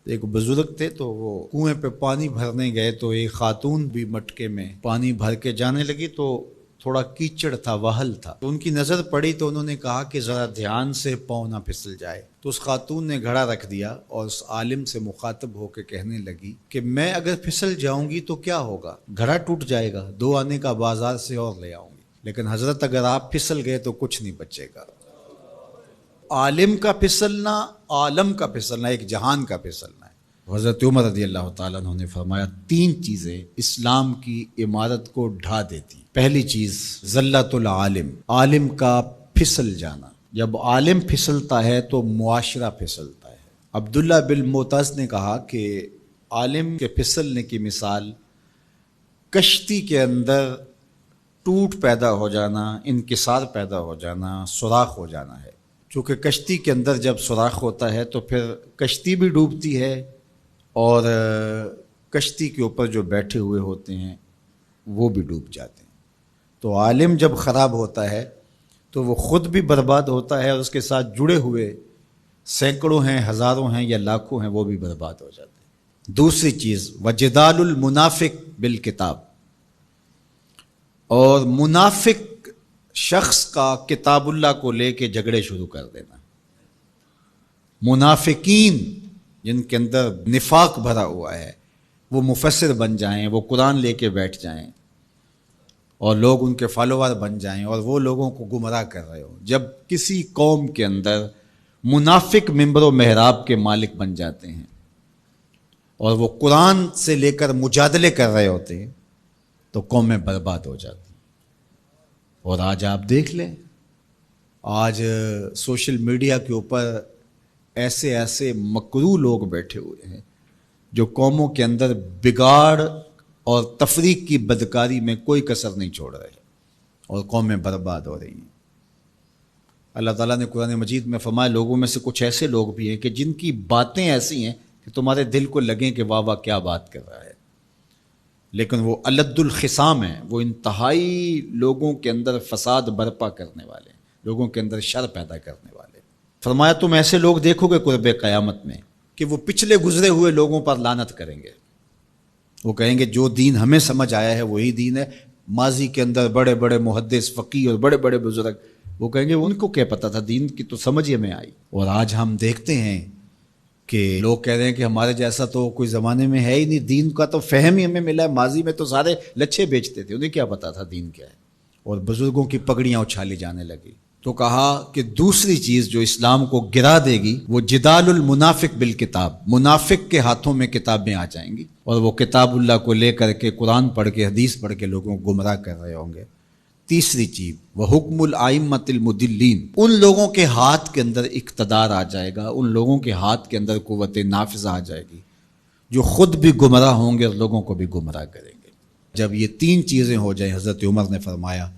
ایک بزرگ تھے تو وہ کنویں پہ پانی بھرنے گئے تو ایک خاتون بھی مٹکے میں پانی بھر کے جانے لگی تو تھوڑا کیچڑ تھا، وہل تھا، تو ان کی نظر پڑی تو انہوں نے کہا کہ ذرا دھیان سے پاؤں نہ پھسل جائے. تو اس خاتون نے گھڑا رکھ دیا اور اس عالم سے مخاطب ہو کے کہنے لگی کہ میں اگر پھسل جاؤں گی تو کیا ہوگا، گھڑا ٹوٹ جائے گا، 2 آنے کا بازار سے اور لے آؤں گی، لیکن حضرت اگر آپ پھسل گئے تو کچھ نہیں بچے گا. عالم کا پھسلنا، عالم کا پھسلنا، ایک جہان کا پھسلنا ہے. حضرت عمر رضی اللہ تعالیٰ عنہ نے فرمایا 3 چیزیں اسلام کی عمارت کو ڈھا دیتی. پہلی چیز ذلت العالم، عالم کا پھسل جانا. جب عالم پھسلتا ہے تو معاشرہ پھسلتا ہے. عبداللہ بن معتز نے کہا کہ عالم کے پھسلنے کی مثال کشتی کے اندر ٹوٹ پیدا ہو جانا، انکسار پیدا ہو جانا، سوراخ ہو جانا ہے. چونکہ کشتی کے اندر جب سوراخ ہوتا ہے تو پھر کشتی بھی ڈوبتی ہے اور کشتی کے اوپر جو بیٹھے ہوئے ہوتے ہیں وہ بھی ڈوب جاتے ہیں. تو عالم جب خراب ہوتا ہے تو وہ خود بھی برباد ہوتا ہے اور اس کے ساتھ جڑے ہوئے سینکڑوں ہیں، ہزاروں ہیں یا لاکھوں ہیں، وہ بھی برباد ہو جاتے ہیں. دوسری چیز وجدال المنافق بالکتاب، اور منافق شخص کا کتاب اللہ کو لے کے جھگڑے شروع کر دینا. منافقین جن کے اندر نفاق بھرا ہوا ہے وہ مفسر بن جائیں، وہ قرآن لے کے بیٹھ جائیں اور لوگ ان کے فالوور بن جائیں اور وہ لوگوں کو گمراہ کر رہے ہوں. جب کسی قوم کے اندر منافق منبر و محراب کے مالک بن جاتے ہیں اور وہ قرآن سے لے کر مجادلے کر رہے ہوتے ہیں تو قومیں برباد ہو جاتی ہیں. اور آج آپ دیکھ لیں، آج سوشل میڈیا کے اوپر ایسے مکروہ لوگ بیٹھے ہوئے ہیں جو قوموں کے اندر بگاڑ اور تفریق کی بدکاری میں کوئی کسر نہیں چھوڑ رہے اور قومیں برباد ہو رہی ہیں. اللہ تعالیٰ نے قرآن مجید میں فرمایا لوگوں میں سے کچھ ایسے لوگ بھی ہیں کہ جن کی باتیں ایسی ہیں کہ تمہارے دل کو لگیں کہ واہ واہ کیا بات کر رہا ہے، لیکن وہ الد الخصام ہیں، وہ انتہائی لوگوں کے اندر فساد برپا کرنے والے، لوگوں کے اندر شر پیدا کرنے والے. فرمایا تم ایسے لوگ دیکھو گے قرب قیامت میں کہ وہ پچھلے گزرے ہوئے لوگوں پر لعنت کریں گے. وہ کہیں گے جو دین ہمیں سمجھ آیا ہے وہی دین ہے. ماضی کے اندر بڑے بڑے محدث، فقیہ اور بڑے بڑے بزرگ، وہ کہیں گے ان کو کیا پتہ تھا، دین کی تو سمجھ ہمیں آئی. اور آج ہم دیکھتے ہیں کہ لوگ کہہ رہے ہیں کہ ہمارے جیسا تو کوئی زمانے میں ہے ہی نہیں، دین کا تو فہم ہی ہمیں ملا ہے. ماضی میں تو سارے لچھے بیچتے تھے، انہیں کیا پتا تھا دین کیا ہے. اور بزرگوں کی پگڑیاں اچھالی جانے لگی. تو کہا کہ دوسری چیز جو اسلام کو گرا دے گی وہ جدال المنافق بالکتاب، منافق کے ہاتھوں میں کتابیں آ جائیں گی اور وہ کتاب اللہ کو لے کر کے قرآن پڑھ کے حدیث پڑھ کے لوگوں کو گمراہ کر رہے ہوں گے. تیسری چیز وہ حکم الائمۃ المدلین، ان لوگوں کے ہاتھ کے اندر اقتدار آ جائے گا، ان لوگوں کے ہاتھ کے اندر قوت نافذہ آ جائے گی جو خود بھی گمراہ ہوں گے اور لوگوں کو بھی گمراہ کریں گے. جب یہ 3 چیزیں ہو جائیں، حضرت عمر نے فرمایا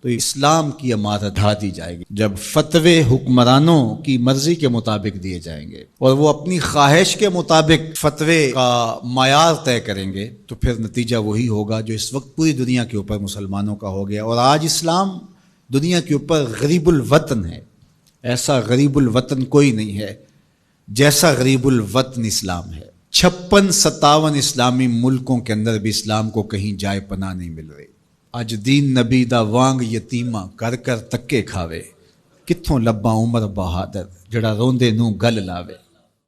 تو اسلام کی عمارت ڈھا دی جائے گی. جب فتوے حکمرانوں کی مرضی کے مطابق دیے جائیں گے اور وہ اپنی خواہش کے مطابق فتوے کا معیار طے کریں گے تو پھر نتیجہ وہی ہوگا جو اس وقت پوری دنیا کے اوپر مسلمانوں کا ہو گیا. اور آج اسلام دنیا کے اوپر غریب الوطن ہے. ایسا غریب الوطن کوئی نہیں ہے جیسا غریب الوطن اسلام ہے. 56-57 اسلامی ملکوں کے اندر بھی اسلام کو کہیں جائے پناہ نہیں مل رہی. اج دین نبی دا وانگ یتیماں کر کر تکے کھاوے، کتھوں لباں عمر بہادر جڑا روندے نوں گل لاوے.